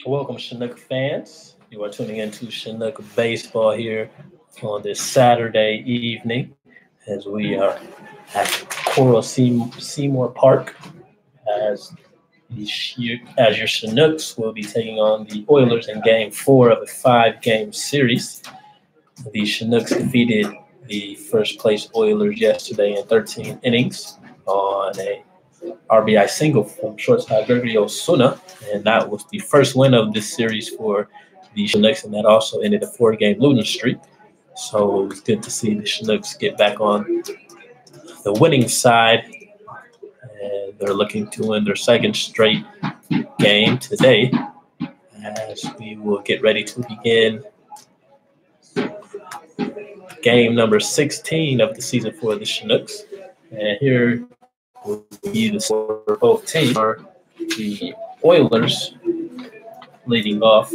Welcome, Chinook fans. You are tuning into Chinook Baseball here on this Saturday evening as we are at Coral Seymour Park as as your Chinooks will be taking on the Oilers in Game 4 of a 5-game series. The Chinooks defeated the first place Oilers yesterday in 13 innings on a RBI single from shortstop Gregory Osuna, and that was the first win of this series for the Chinooks, and that also ended a 4-game losing streak. So it was good to see the Chinooks get back on the winning side, and they're looking to win their second straight game today as we will get ready to begin game number 16 of the season for the Chinooks. And here will be the score for both teams. Are the Oilers leading off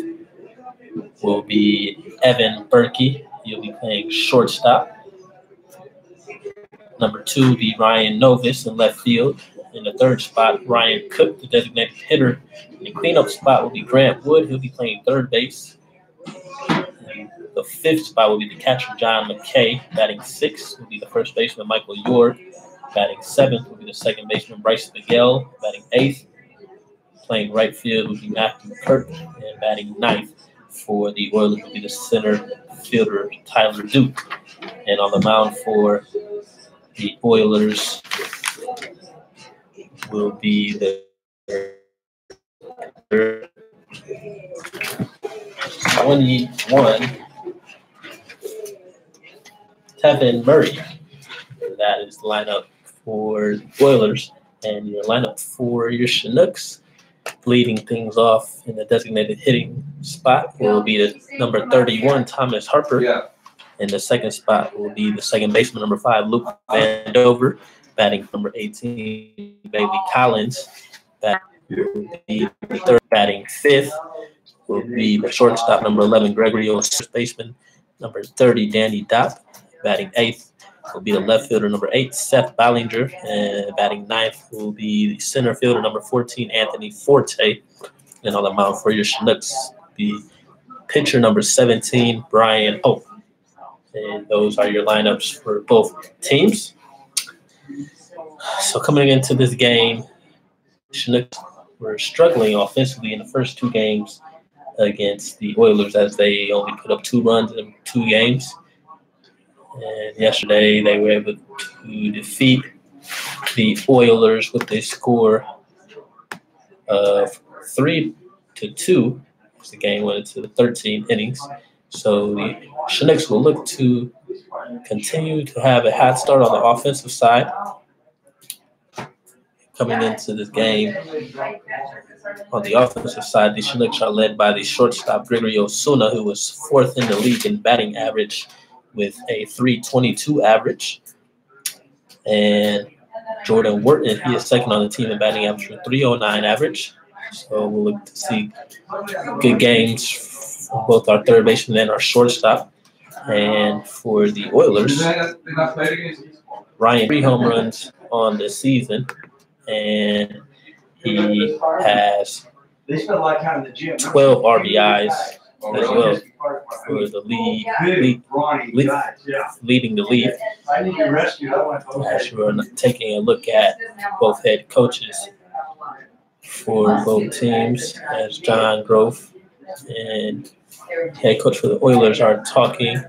will be Evan Berkey. He'll be playing shortstop. Number 2 will be Ryan Novis in left field. In the third spot, Ryan Cook, the designated hitter. In the cleanup spot will be Grant Wood. He'll be playing third base. And the fifth spot will be the catcher, John McKay. Batting 6th will be the first baseman, Michael York. Batting 7th will be the second baseman, Bryce Miguel. Batting 8th, playing right field, will be Matthew Kirk. And batting 9th for the Oilers will be the center fielder, Tyler Duke. And on the mound for the Oilers will be the 21, Tevin Murray. That is the lineup for the Oilers, and your lineup for your Chinooks. Leading things off in the designated hitting spot will be the number 31, Thomas Harper. Yeah. And the second spot will be the second baseman, number 5, Luke Vandover. Batting number 18, Bailey Collins. That will be the third. Batting 5th will be the shortstop, number 11, Gregory Osuna. Baseman, number 30, Danny Dopp. Batting 8th will be the left fielder, number 8, Seth Ballinger. And batting 9th will be the center fielder, number 14, Anthony Forte. And on the mound for your Chinooks, the pitcher, number 17, Brian Hope. And those are your lineups for both teams. So coming into this game, Chinooks were struggling offensively in the first 2 games against the Oilers as they only put up 2 runs in 2 games. And yesterday they were able to defeat the Oilers with a score of 3-2 as the game went into the 13 innings. So the Chinooks will look to continue to have a hot start on the offensive side. Coming into this game, on the offensive side, the Chinooks are led by the shortstop, Gregory Osuna, who was 4th in the league in batting average with a .322 average. And Jordan Wharton, he is second on the team in batting average with .309 average. So we'll look to see good games from both our third baseman and our shortstop. And for the Oilers, Ryan 3 home runs on the season, and he has 12 RBIs as well for the leading the league. As we're taking a look at both head coaches for both teams, as John Grove and head coach for the Oilers are talking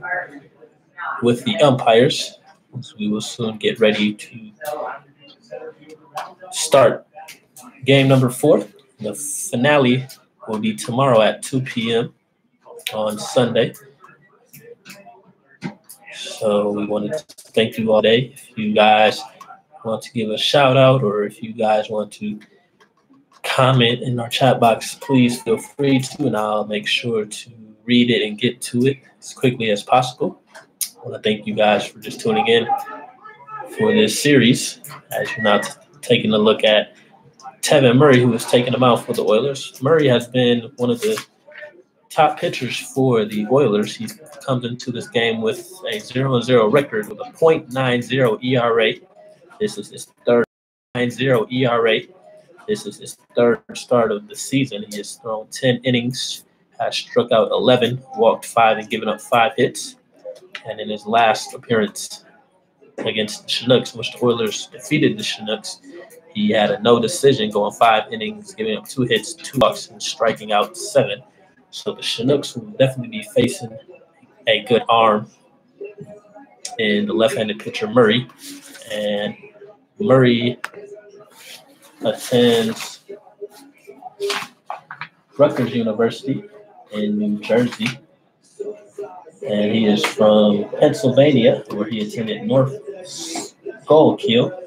with the umpires. So we will soon get ready to start game number 4. The finale will be tomorrow at 2 p.m. on Sunday. So we wanted to thank you all day. If you guys want to give a shout out, or if you guys want to comment in our chat box, please feel free to, and I'll make sure to read it and get to it as quickly as possible. I want to thank you guys for just tuning in for this series as you're now taking a look at Tevin Murray, who is taking them out for the Oilers. Murray has been one of the top pitchers for the Oilers. He comes into this game with a 0-0 record with a .90 ERA. This is his third .90 ERA. This is his third start of the season. He has thrown 10 innings, has struck out 11, walked 5, and given up 5 hits. And in his last appearance against the Chinooks, which the Oilers defeated the Chinooks, he had a no decision, going 5 innings, giving up 2 hits, 2 walks, and striking out 7. So the Chinooks will definitely be facing a good arm in the left-handed pitcher Murray. And Murray attends Rutgers University in New Jersey. And he is from Pennsylvania, where he attended North Schuylkill.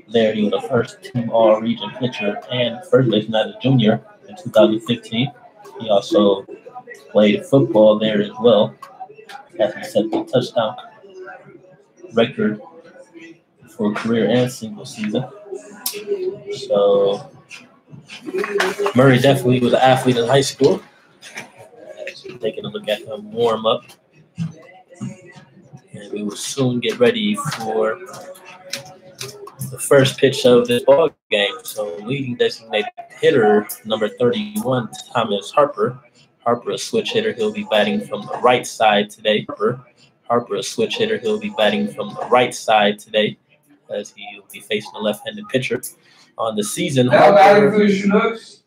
There, he was a first-team All-Region pitcher and first baseman as a junior in 2015. He also played football there as well, as he set the touchdown record for career and single season. So Murray definitely was an athlete in high school. Taking a look at him warm up. And we will soon get ready for the first pitch of this ball game. So leading designated hitter, number 31, Thomas Harper. Harper, a switch hitter. He'll be batting from the right side today. Harper, a switch hitter. He'll be batting from the right side today, as he'll be facing a left-handed pitcher. On the season, now batting for the Chinooks,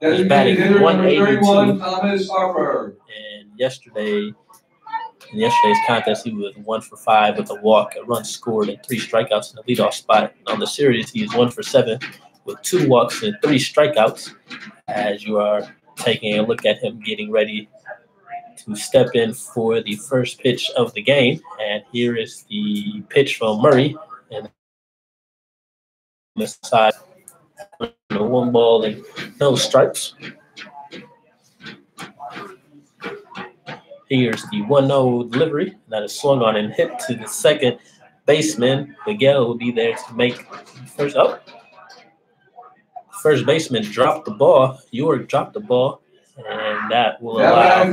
is batting 182. Thomas Harper. And in yesterday's contest, he was 1 for 5 with a walk, a run scored, and 3 strikeouts in the leadoff spot. On the series, he is 1 for 7 with 2 walks and 3 strikeouts. As you are taking a look at him getting ready to step in for the first pitch of the game. And here is the pitch from Murray. And this side, 1 ball and no strikes. Here's the 1-0 delivery. That is swung on and hit to the second baseman. Miguel will be there to make first up. First baseman dropped the ball. York dropped the ball, and that will allow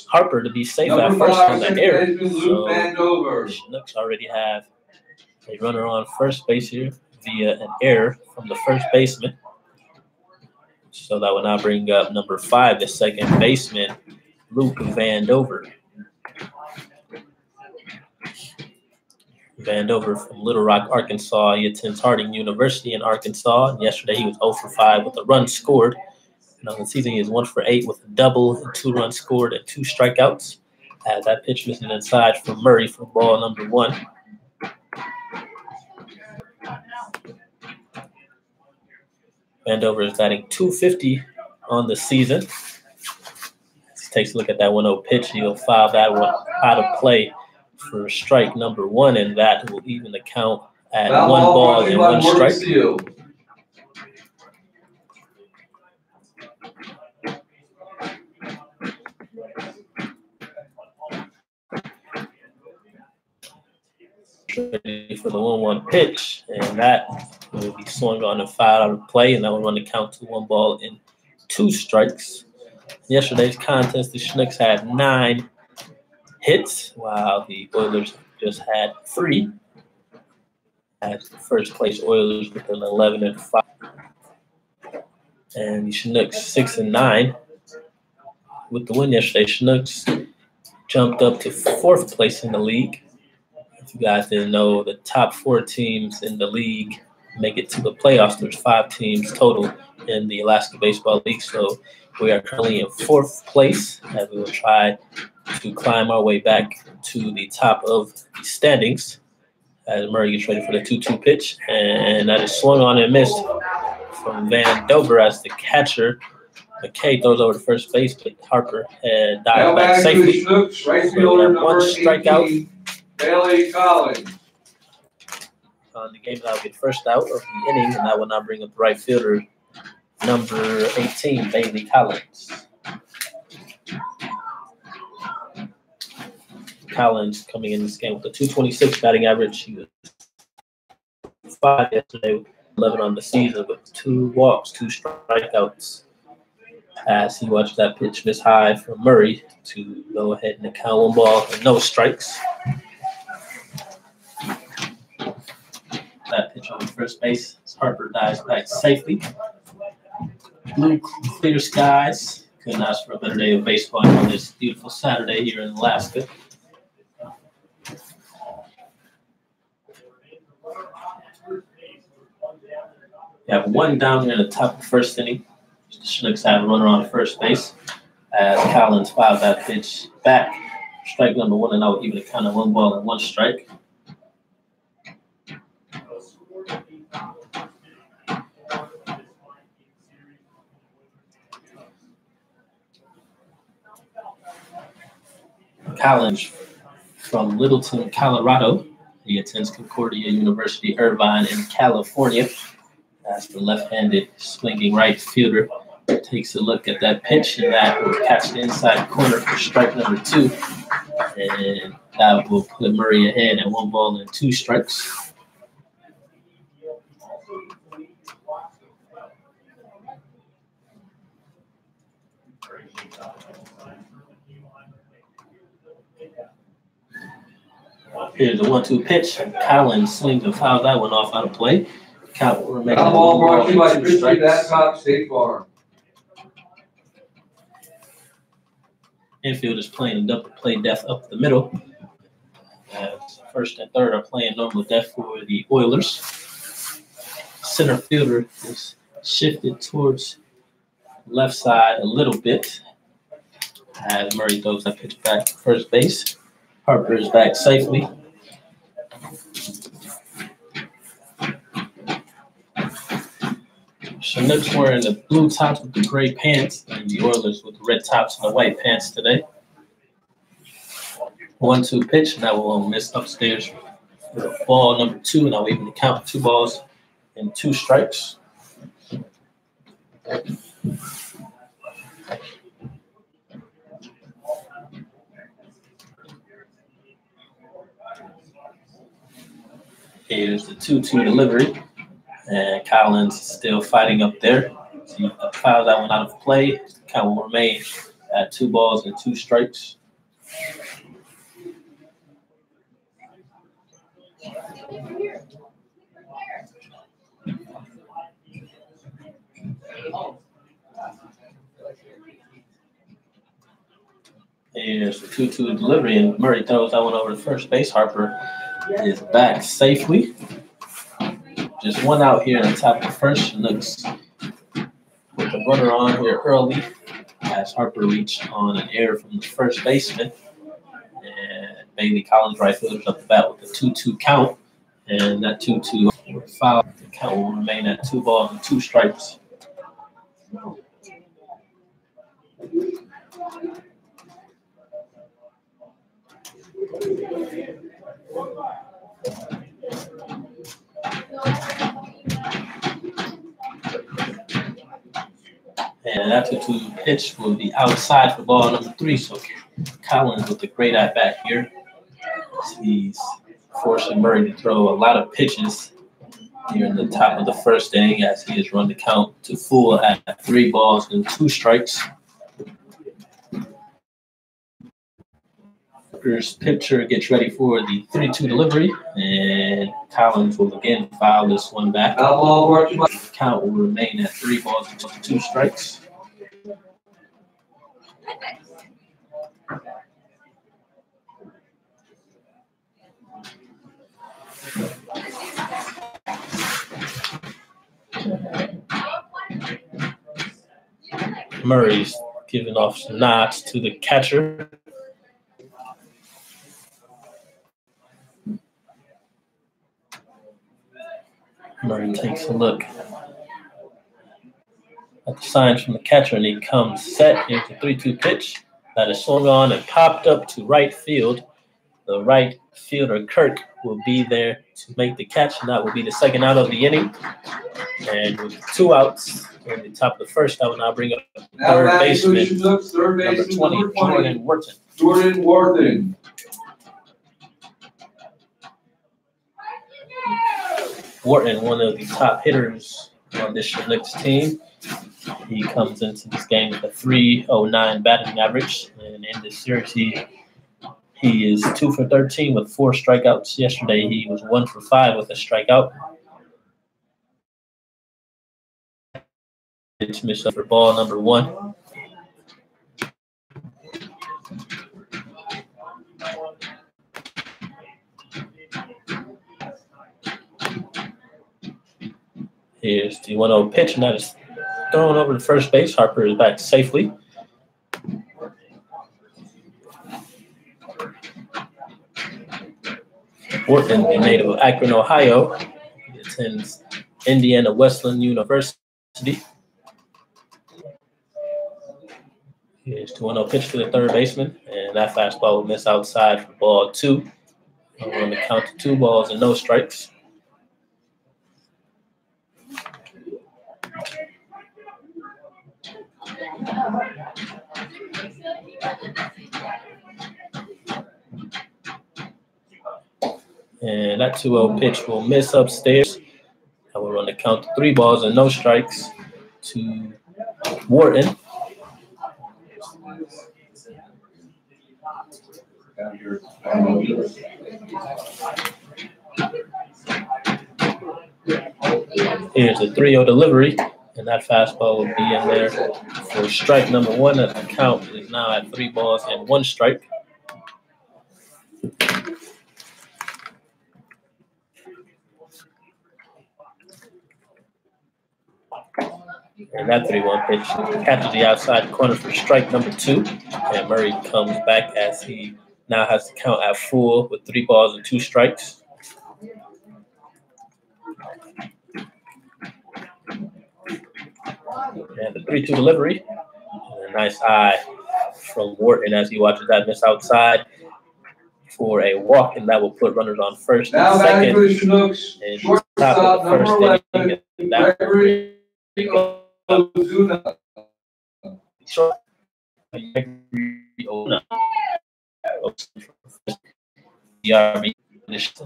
Harper to be safe at first on the air. So the Chinooks already have a runner on first base here via an error from the first baseman. So that will now bring up number 5, the second baseman, Luke Vandover. Vandover from Little Rock, Arkansas. He attends Harding University in Arkansas. And yesterday he was 0 for 5 with a run scored. And on the season he is 1 for 8 with a double and 2 runs scored and 2 strikeouts. As that pitch missing inside from Murray for ball number 1. Vandover is batting .250 on the season. As he takes a look at that 1-0 pitch, he'll foul that one out of play for strike number 1, and that will even the count at 1 ball and 1 strike. Ready for the 1-1 pitch, and that will be swung on and fouled out of play, and that will run the count to 1 ball and 2 strikes. In yesterday's contest, the Chinooks had 9 hits, while the Oilers just had 3. As the first place Oilers with an 11-5, and the Chinooks 6-9. With the win yesterday, Chinooks jumped up to 4th place in the league. If you guys didn't know, the top 4 teams in the league make it to the playoffs. There's 5 teams total in the Alaska Baseball League. So we are currently in 4th place, as we will try to climb our way back to the top of the standings. As Murray gets ready for the 2-2 pitch, and that is swung on and missed from Vandover as the catcher. McKay throws over to first base, but Harper had dived back safely. Chinooks, right fielder, so 1 strikeout. 18. Bailey Collins. On the game, that will get first out of the inning, and that will now bring up the right fielder, number 18, Bailey Collins. Collins coming in this game with a .226 batting average. He was 5 yesterday, with 11 on the season, with 2 walks, 2 strikeouts. As he watched that pitch miss high from Murray to go ahead and count 1 ball and no strikes. that pitch on first base. Harper dives back safely. Blue clear skies. Couldn't ask for a better day of baseball on this beautiful Saturday here in Alaska. We have one down here in the top of the first inning. The Chinooks have a runner on first base as Collins files that pitch back. Strike number 1 and out, even a count of 1 ball and 1 strike. Collins from Littleton, Colorado. He attends Concordia University, Irvine in California. As the left-handed swinging right fielder takes a look at that pitch, and that will catch the inside corner for strike number 2. And that will put Murray ahead at 1 ball and 2 strikes. Here's the 1-2 pitch. Collins swings and fouls that one off out of play. Count will remain. Ball brought to you by Christie Babcock State Farm. Infield is playing a double play death up the middle. First and third are playing normal death for the Oilers. Center fielder is shifted towards left side a little bit as Murray throws that pitch back to first base. Harper is back safely. Chinooks wearing the blue tops with the gray pants, and the Oilers with the red tops and the white pants today. 1-2 pitch, and that will miss upstairs for ball number 2, and I'll even count 2 balls and 2 strikes. Here's the 2-2 delivery. And Collins still fighting up there. He fouls that one out of play. Count will remain at 2 balls and 2 strikes. Here's the 2-2 delivery, and Murray throws that one over to first base. Harper is back safely. Just 1 out here in the top of the first. Chinooks with the runner on here early as Harper reached on an error from the first baseman. And Bailey Collins, right fielder's up the bat with a 2-2 count. And that 2-2 foul. The count will remain at 2 balls and 2 strikes. And that 2-2 pitch will be outside for ball number 3. So Collins with a great at bat here. He's forcing Murray to throw a lot of pitches here in the top of the first inning as he has run the count to full at 3 balls and 2 strikes. Pitcher gets ready for the 3-2 delivery, and Collins will again foul this one back. The count will remain at 3 balls and 2 strikes. Murray's giving off some nods to the catcher. Murray takes a look at the signs from the catcher, and he comes set. Here's the 3-2 pitch that is swung on and popped up to right field. The right fielder, Kirk, will be there to make the catch, and that will be the second out of the inning. And with 2 outs in the top of the first, I will now bring up third baseman, number 20, Jordan Wharton. Jordan Wharton. Wharton, one of the top hitters on this Chinooks team. He comes into this game with a .309 batting average, and in this series he is 2 for 13 with 4 strikeouts. Yesterday he was 1 for 5 with a strikeout. pitch miss up for ball number 1. Here's the 1-0 pitch, and that is thrown over to first base. Harper is back safely. Wharton, a native of Akron, Ohio. He attends Indiana Wesleyan University. Here's the 1-0 pitch to the third baseman, and that fastball will miss outside for ball 2. We're on the count to 2 balls and no strikes. And that 2-0 pitch will miss upstairs. And we're on the count to 3 balls and no strikes to Wharton. Here's a 3-0 delivery, and that fastball will be in there for strike number 1. As the count is now at 3 balls and 1 strike. And that 3-1 pitch catches the outside corner for strike number 2. And Murray comes back as he now has the count at full with 3 balls and 2 strikes. And the 3-2 delivery. And a nice eye from Wharton as he watches that miss outside for a walk, and that will put runners on first and second. Chinooks, And top of the first inning, and that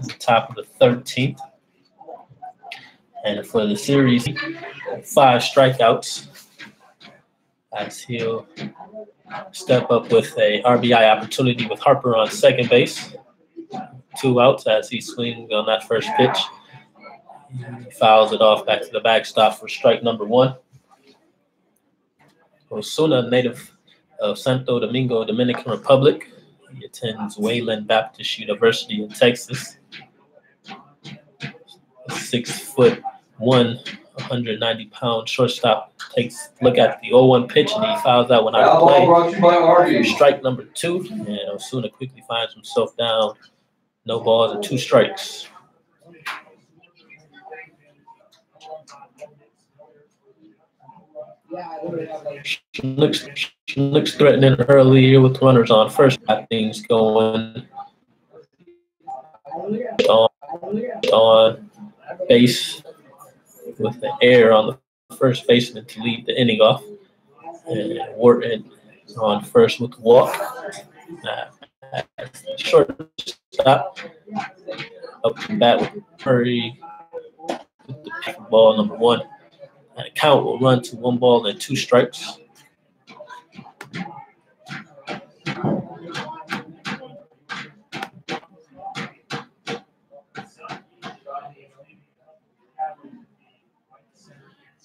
the top of the 13th. And for the series, 5 strikeouts as he'll step up with a RBI opportunity with Harper on second base. 2 outs as he swings on that first pitch. He fouls it off back to the backstop for strike number 1. Osuna, native of Santo Domingo, Dominican Republic. He attends Wayland Baptist University in Texas. 6'1", 190-pound shortstop takes a look at the 0-1 pitch, and he fouls that one out of play. Strike number 2, and Osuna quickly finds himself down. No balls and 2 strikes. Looks threatening earlier with runners on first. Got things going on base with the air on the first baseman to lead the inning off. And Wharton on first with the walk. Short stop. Up to bat with Murray with the ball number 1. And the count will run to 1 ball and 2 strikes.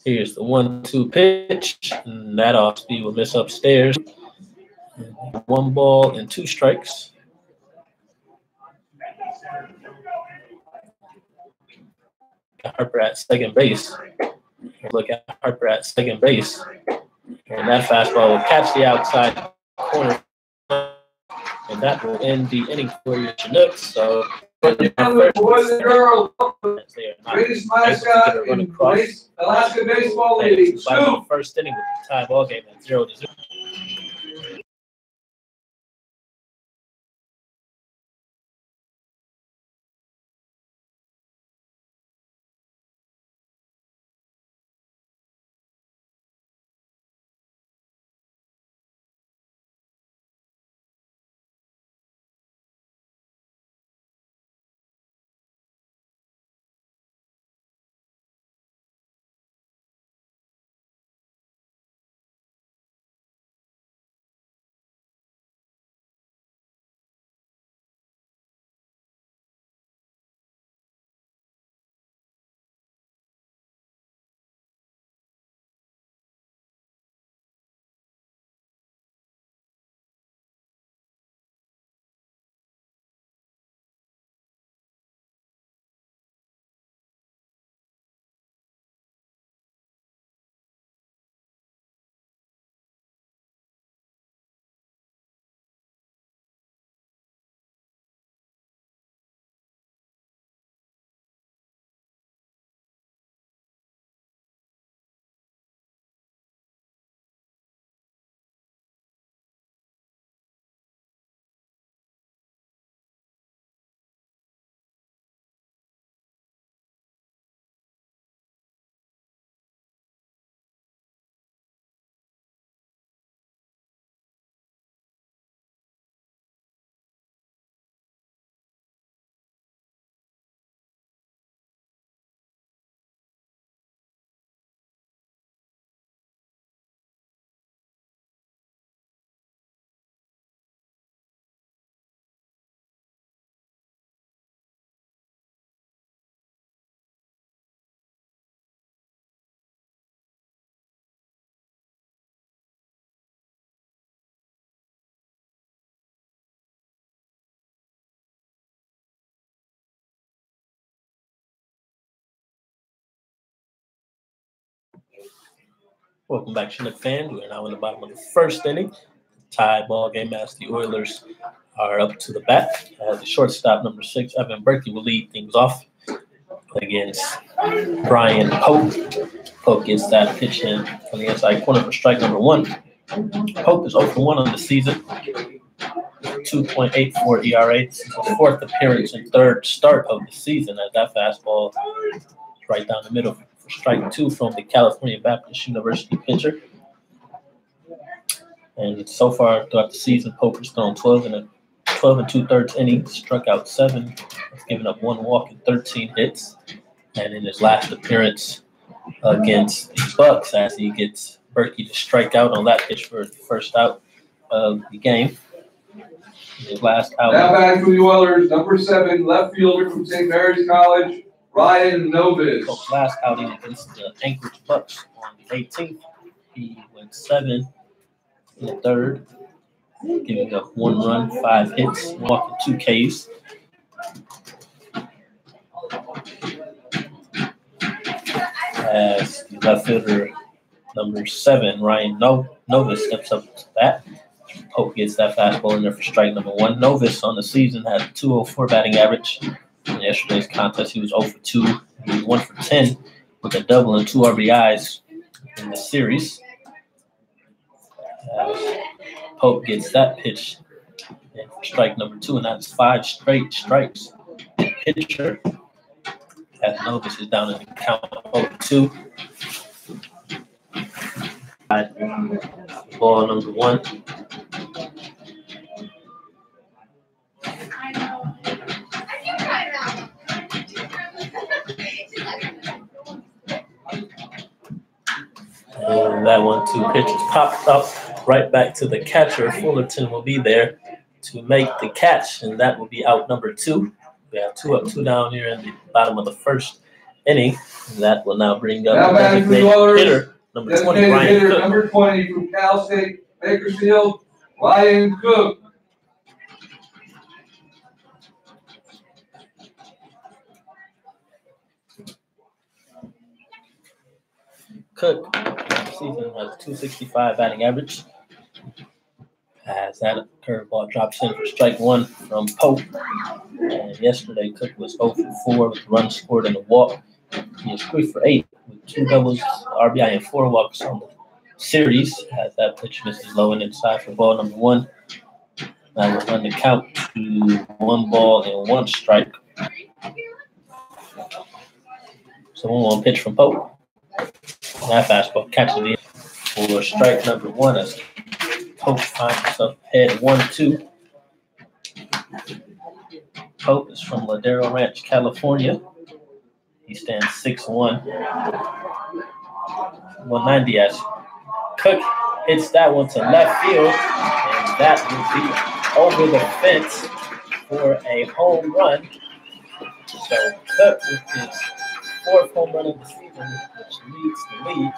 Here's the 1-2 pitch, and that off speed will miss upstairs. 1 ball and 2 strikes. Harper at second base. Look at Harper at second base. And that fastball will catch the outside corner. And that will end the inning for your Chinooks. So, boys and girls, greatest mascot in Alaska Baseball League. First inning with the tie ball game at 0-0. Welcome back, Chinook fans. We're now in the bottom of the first inning. Tie ball game as the Oilers are up to the bat. The shortstop, number 6, Evan Berkey, will lead things off against Brian Pope. Pope gets that pitch in on the inside corner for strike number 1. Pope is 0 for 1 on the season. 2.84 ERA. This is his 4th appearance and 3rd start of the season as that fastball is right down the middle for strike 2 from the California Baptist University pitcher. And so far throughout the season, Pope has thrown 12 and 2/3 innings, struck out 7, has given up 1 walk and 13 hits. And in his last appearance against the Bucks, as he gets Berkey to strike out on that pitch for the first out of the game. His last out. Now back for the Oilers, number 7, left fielder from St. Mary's College, Ryan Novis. Pope's last outing against the Anchorage Bucks on the 18th, he went 7 in the 3rd, giving up 1 run, 5 hits, walking 2 Ks. As the left fielder, number 7, Ryan Novis, steps up to bat. Pope gets that fastball in there for strike number 1. Novis on the season had a .204 batting average. In yesterday's contest, he was 0 for 2. He was 1 for 10 with a double and 2 RBIs in the series. Pope gets that pitch in for strike number 2, and that's 5 straight strikes. Pitcher, as Novis is down in the count 0-2. Ball number 1. And that 1-2 pitch is popped up right back to the catcher. Fullerton will be there to make the catch, and that will be out number 2. We have 2 up, 2 down here in the bottom of the first inning. And that will now bring up the designated hitter, number 20, Ryan Cook. Number 20 from Cal State Bakersfield, Ryan Cook. Cook season has a .265 batting average. As that curveball drops in for strike 1 from Pope. And yesterday, Cook was 0 for 4 with runs scored and a walk. He is 3 for 8 with 2 doubles, RBI, and 4 walks on the series. As that pitch misses low and inside for ball number 1. That will run the count to 1 ball and 1 strike. So 1-1 pitch from Pope. That fastball catches the for strike number 1 as Pope finds himself ahead 1-2. Pope is from Ladero Ranch, California. He stands 6'1", 190 as Cook hits that one to left field, and that will be over the fence for a home run. So Cook with his 4th home run of the season, which leads the league.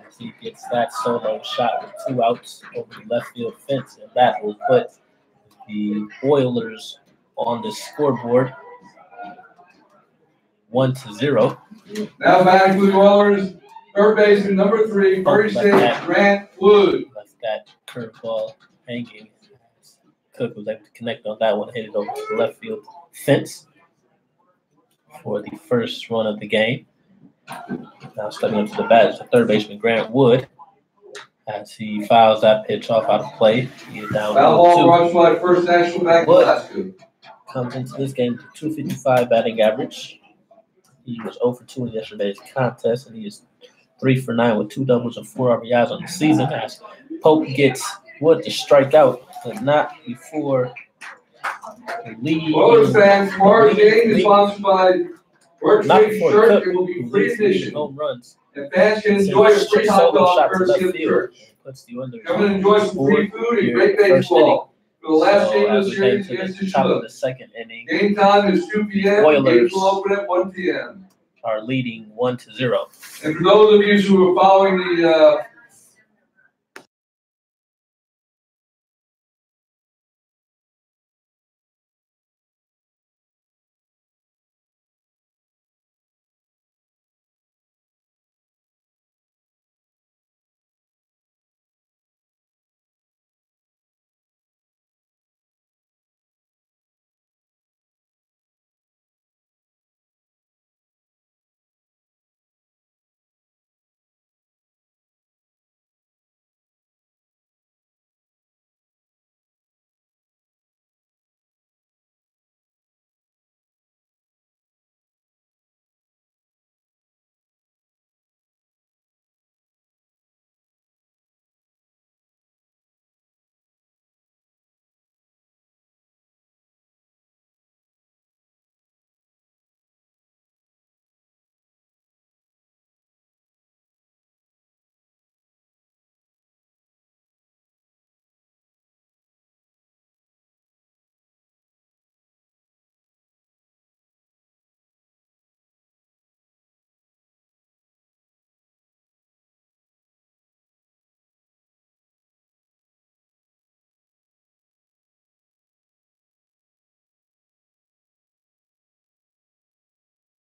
As he gets that solo shot with 2 outs over the left field fence, and that will put the Oilers on the scoreboard 1-0. Now back to the Oilers, third baseman number 3, first base Grant Wood. Left that curveball hanging. Cook was able to connect on that one, hit it over to the left field fence for the first run of the game. Now stepping up to the bat is the third baseman Grant Wood. As he fouls that pitch off out of play, he is down 0-2. Rush flag, first National Bank Wood comes into this game with a .255 batting average. He was 0 for 2 in yesterday's contest, and he is 3 for 9 with 2 doubles and 4 RBIs on the season. As Pope gets Wood to strike out, but not before the lead. Oilers fans, tomorrow's game is sponsored by Work Safe Shirt. It will be free admission. Home runs. And fans can enjoy a free hot dog courtesy of the church. Come and enjoy some free food and great baseball. For the last game of the series against the Chinooks. Game time is 2 p.m. Games will open at 1 p.m. Are leading 1-0. And for those of you who are following the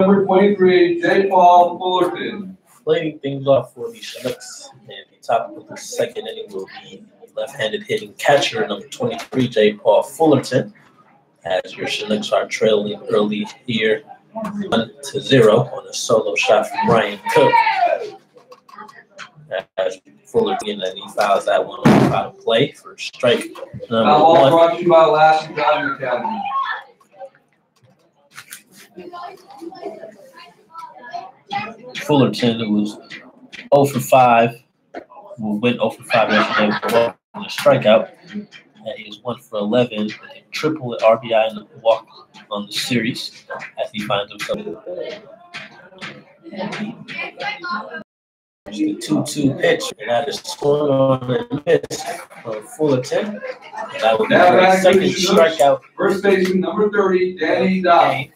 Number 23, J. Paul Fullerton. Leading things off for the Chinooks, and the top of the second inning will be left-handed hitting catcher number 23, J. Paul Fullerton, as your Chinooks are trailing early here 1-0 on a solo shot from Ryan Cook. As Fullerton, and he fouls that one out of play for strike number one. Brought to you by Lassie Driving Academy. Fullerton, who was 0 for 5, who went 0 for 5 yesterday with a walk and a strikeout, and he was 1 for 11 with a triple RBI and a walk on the series as he finds himself. The 2-2 pitch, and that is swung on and missed from Fullerton. And that will be the second strikeout. First baseman number 30, Danny Dobb.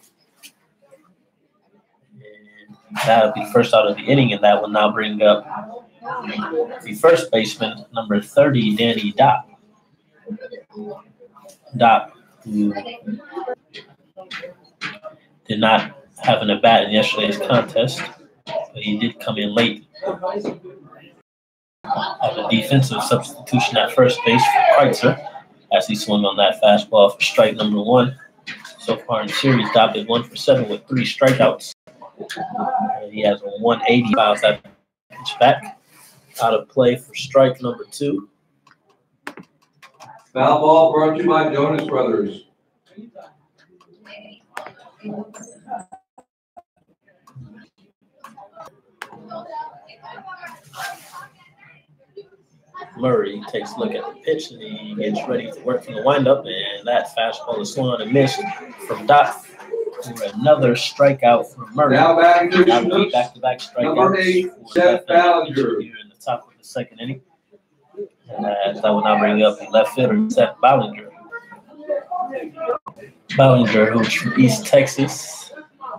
That'll be the first out of the inning, and that will now bring up the first baseman, number 30, Danny Dopp. Dopp, who did not have an at-bat in yesterday's contest, but he did come in late. Have a defensive substitution at first base for Kreitzer as he swung on that fastball for strike number one. So far in the series, Dopp is 1 for 7 with 3 strikeouts. And he has a 180, fouls that pitch back. Out of play for strike number 2. Foul ball brought to you by Jonas Brothers. Murray takes a look at the pitch and he gets ready to work from the windup, and that fastball is swung on and missed from Dopp for another strikeout for Murray. Now back to that will be back-to-back strikeouts. Number 8, Seth Ballinger. Here in the top of the second inning. And that will now bring up the left fielder, Seth Ballinger. Ballinger, who's from East Texas.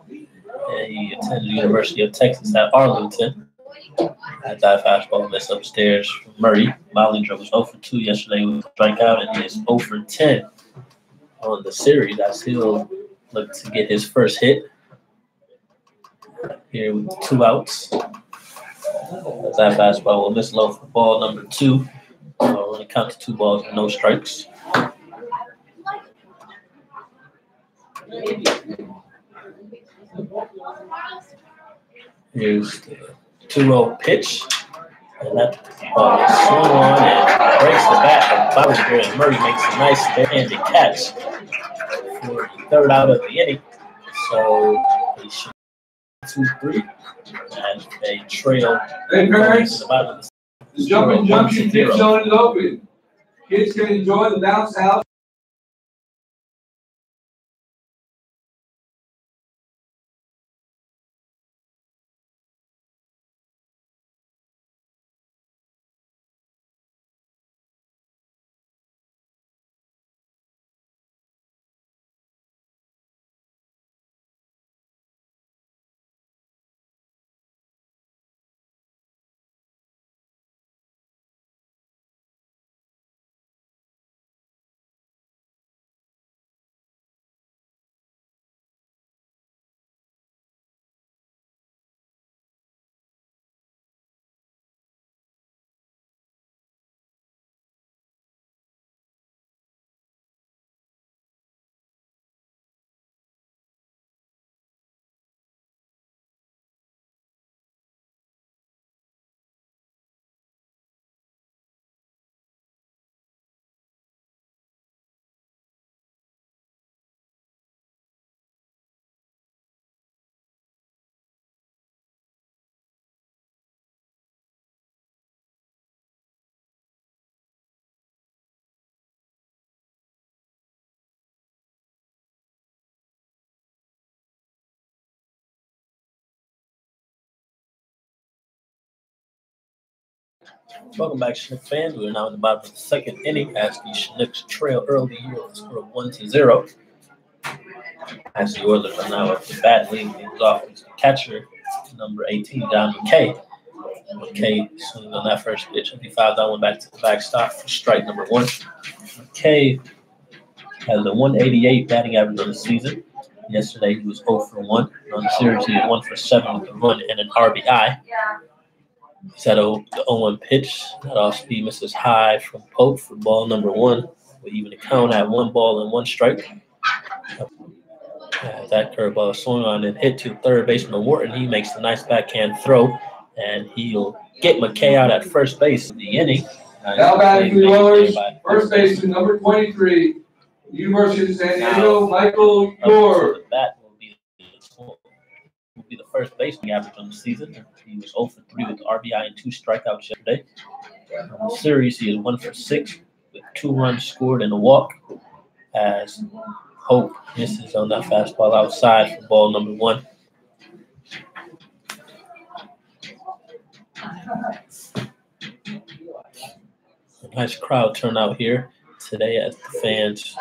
And he attended the University of Texas at Arlington. That fastball missed upstairs from Murray. Ballinger was 0 for 2 yesterday with a strikeout, and he is 0 for 10 on the series as he'll look to get his first hit here with 2 outs. As that fastball will miss low for ball number 2. When it counts to 2 balls and no strikes. Here's the 2-0 pitch. And that ball is swung on and breaks the bat of Ballinger, and Murray makes a nice handed catch for the third out of the inning. So he should 2-3 and a trail. Hey, parents, the jumping junction dip zone is open. Kids can enjoy the bounce house. Welcome back, Chinook fans. We are now in the bottom of the second inning as the Chinooks trail early here with a score of 1-0. As the Oilers are now at the bat, leading things off with the catcher, number 18, Don McKay. McKay swinging on that first pitch. He fouled that one back to the backstop for strike number 1. McKay has a 188 batting average on the season. Yesterday he was 0 for 1. On the series he had 1 for 7 with a run and an RBI. He's had the 0-1 pitch. That off-speed misses high from Pope for ball number 1. With even a count at 1 ball and 1 strike. That curveball swung on and hit to third baseman Wharton. He makes a nice backhand throw, and he'll get McKay out at first base in the inning. Now batting for the Oilers, first baseman number 23, University of San Diego, Michael York. That will be the first baseman average on the season. He was 0 for 3 with the RBI and 2 strikeouts yesterday. In the series, he is 1 for 6 with 2 runs scored and a walk. As Hope misses on that fastball outside for ball number 1. A nice crowd turnout here today as the fans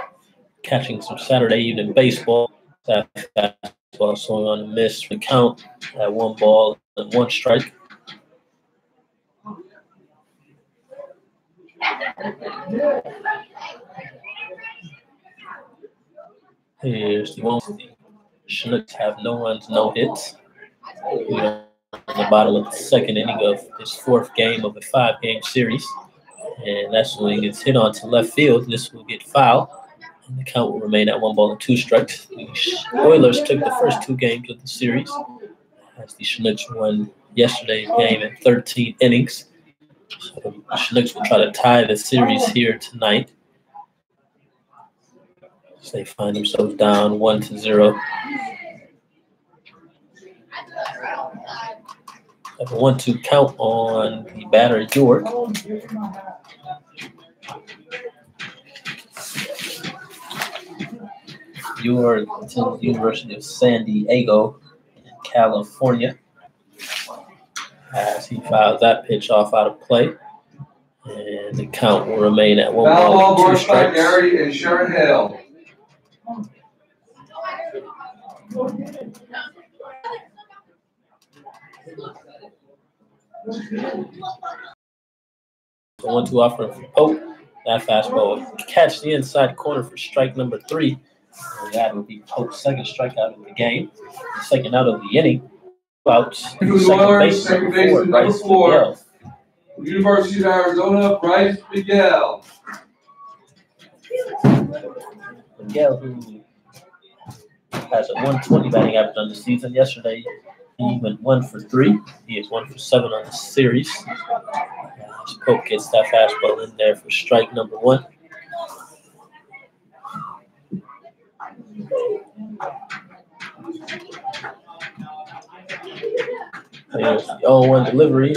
catching some Saturday evening baseball. That fastball swung on a miss. The count at 1 ball and 1 strike. Here's the one. The Chinooks have no runs, no hits. We are in the bottom of the second inning of this 4th game of a 5-game series. And that's when it gets hit onto left field. This will get foul. And the count will remain at 1 ball and 2 strikes. The Oilers took the first 2 games of the series as the Chinooks won yesterday's game in 13 innings. So the Chinooks will try to tie the series here tonight. So they find themselves down 1-0. Have a 1-2 count on the batter York. York attends the University of San Diego in California. As he fouls that pitch off out of play. And the count will remain at 1 ball and 2 strikes. Gary and Sharon Hale. The 1-2 offer from Pope. That fastball will catch the inside corner for strike number 3. And that will be Pope's second strikeout of the game. The second out of the inning. Outs. Second baseman number 4. University of Arizona, Bryce Miguel. Miguel, who has a 120 batting average on the season. Yesterday, he went 1 for 3. He is 1 for 7 on the series. As Pope gets that fastball in there for strike number 1. There's the 0-1 delivery.